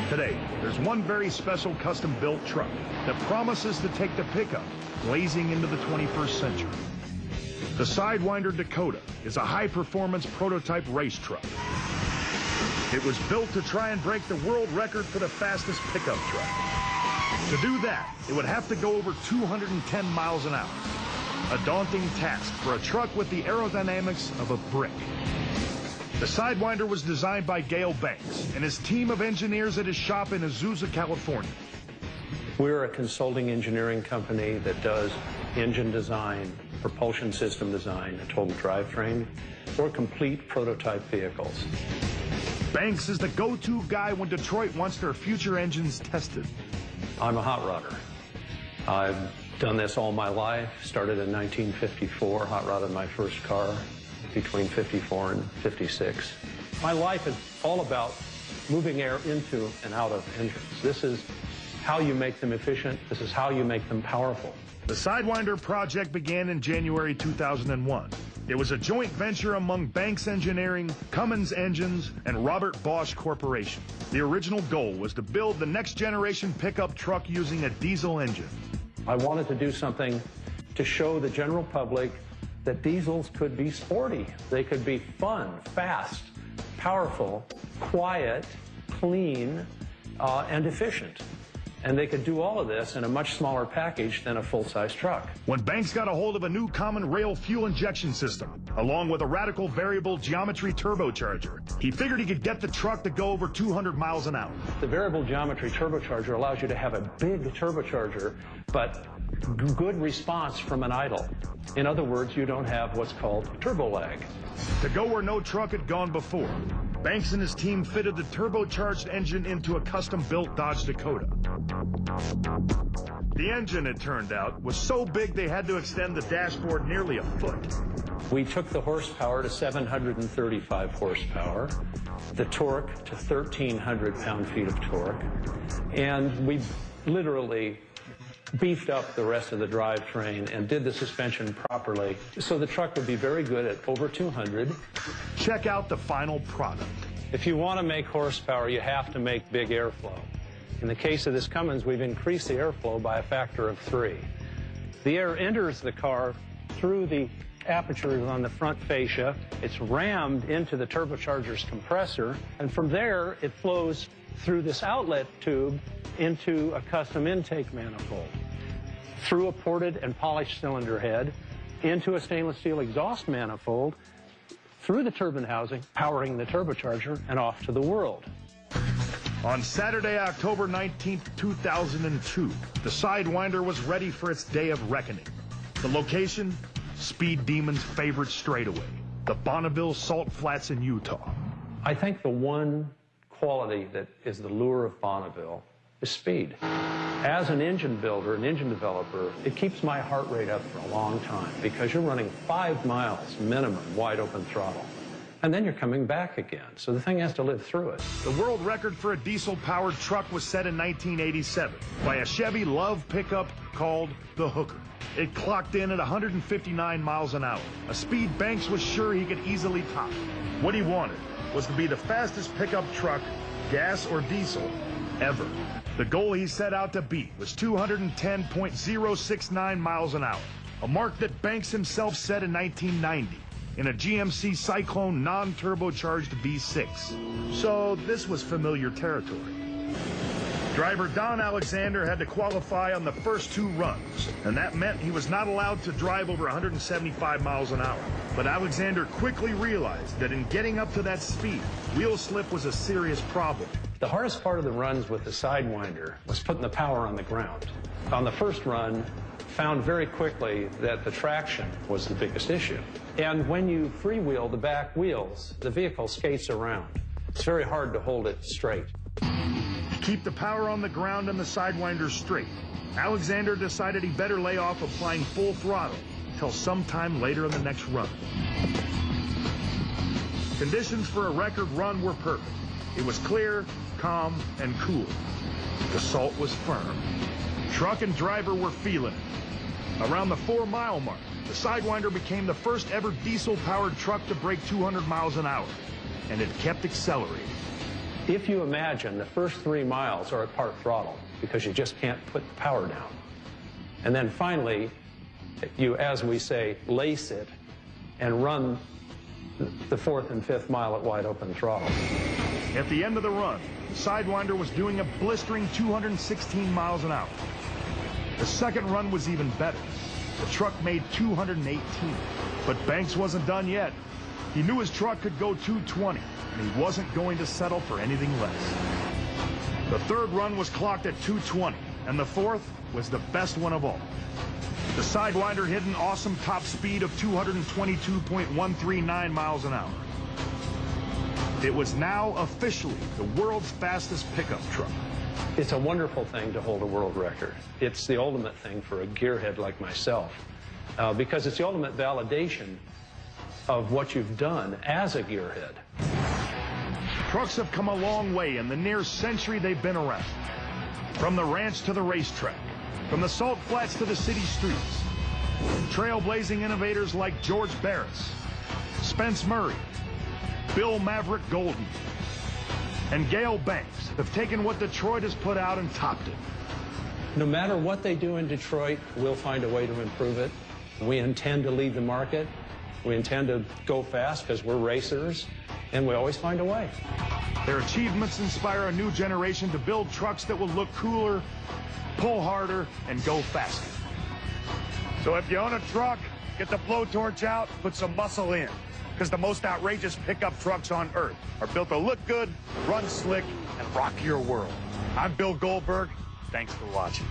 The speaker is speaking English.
Today, there's one very special custom-built truck that promises to take the pickup blazing into the 21st century. The Sidewinder Dakota is a high-performance prototype race truck. It was built to try and break the world record for the fastest pickup truck. To do that, it would have to go over 210 miles an hour. A daunting task for a truck with the aerodynamics of a brick. The Sidewinder was designed by Gale Banks and his team of engineers at his shop in Azusa, California. We're a consulting engineering company that does engine design, propulsion system design, a total drivetrain, or complete prototype vehicles. Banks is the go-to guy when Detroit wants their future engines tested. I'm a hot rodder. I've done this all my life. Started in 1954, hot rodded my first car between 54 and 56. My life is all about moving air into and out of engines. This is how you make them efficient. This is how you make them powerful. The Sidewinder project began in January 2001. It was a joint venture among Banks Engineering, Cummins Engines, and Robert Bosch Corporation. The original goal was to build the next generation pickup truck using a diesel engine. I wanted to do something to show the general public that diesels could be sporty. They could be fun, fast, powerful, quiet, clean, and efficient. And they could do all of this in a much smaller package than a full-size truck. When Banks got a hold of a new common rail fuel injection system, along with a radical variable geometry turbocharger, he figured he could get the truck to go over 200 miles an hour. The variable geometry turbocharger allows you to have a big turbocharger, but good response from an idle. In other words, you don't have what's called turbo lag. To go where no truck had gone before, Banks and his team fitted the turbocharged engine into a custom-built Dodge Dakota. The engine, it turned out, was so big they had to extend the dashboard nearly a foot. We took the horsepower to 735 horsepower, the torque to 1,300 pound-feet of torque, and we literally beefed up the rest of the drivetrain and did the suspension properly, so the truck would be very good at over 200. Check out the final product. If you want to make horsepower, you have to make big airflow. In the case of this Cummins, we've increased the airflow by a factor of 3. The air enters the car through the apertures on the front fascia. It's rammed into the turbocharger's compressor, and from there it flows through this outlet tube into a custom intake manifold, through a ported and polished cylinder head, into a stainless steel exhaust manifold, through the turbine housing, powering the turbocharger, and off to the world. On Saturday, October 19th, 2002, the Sidewinder was ready for its day of reckoning. The location? Speed Demon's favorite straightaway, the Bonneville Salt Flats in Utah. I think the one quality that is the lure of Bonneville is speed. As an engine builder, an engine developer, it keeps my heart rate up for a long time because you're running 5 miles minimum wide open throttle. And then you're coming back again. So the thing has to live through it. The world record for a diesel-powered truck was set in 1987 by a Chevy Love pickup called the Hooker. It clocked in at 159 miles an hour, a speed Banks was sure he could easily top. What he wanted was to be the fastest pickup truck, gas or diesel, ever. The goal he set out to beat was 210.069 miles an hour, a mark that Banks himself set in 1990 in a GMC Cyclone non-turbocharged V6. So this was familiar territory. Driver Don Alexander had to qualify on the first 2 runs, and that meant he was not allowed to drive over 175 miles an hour. But Alexander quickly realized that in getting up to that speed, wheel slip was a serious problem. The hardest part of the runs with the Sidewinder was putting the power on the ground. On the first run, found very quickly that the traction was the biggest issue. And when you freewheel the back wheels, the vehicle skates around. It's very hard to hold it straight. To keep the power on the ground and the Sidewinder straight, Alexander decided he better lay off applying full throttle till sometime later in the next run. Conditions for a record run were perfect. It was clear, calm, and cool. The salt was firm. Truck and driver were feeling it. Around the 4-mile mark, the Sidewinder became the first ever diesel-powered truck to break 200 miles an hour, and it kept accelerating. If you imagine the first 3 miles are at part throttle because you just can't put the power down. And then finally, you, as we say, lace it and run the 4th and 5th mile at wide open throttle. At the end of the run, Sidewinder was doing a blistering 216 miles an hour. The second run was even better. The truck made 218. But Banks wasn't done yet. He knew his truck could go 220, and he wasn't going to settle for anything less. The third run was clocked at 220, and the fourth was the best one of all. The Sidewinder hit an awesome top speed of 222.139 miles an hour. It was now officially the world's fastest pickup truck. It's a wonderful thing to hold a world record. It's the ultimate thing for a gearhead like myself, because it's the ultimate validation of what you've done as a gearhead. Trucks have come a long way in the near century they've been around. From the ranch to the racetrack, from the salt flats to the city streets. Trailblazing innovators like George Barris, Spence Murray, Bill Maverick Golden, and Gale Banks have taken what Detroit has put out and topped it. No matter what they do in Detroit, we'll find a way to improve it. We intend to lead the market. We intend to go fast because we're racers, and we always find a way. Their achievements inspire a new generation to build trucks that will look cooler, pull harder, and go faster. So if you own a truck, get the blowtorch out, put some muscle in. Because the most outrageous pickup trucks on Earth are built to look good, run slick, and rock your world. I'm Bill Goldberg. Thanks for watching.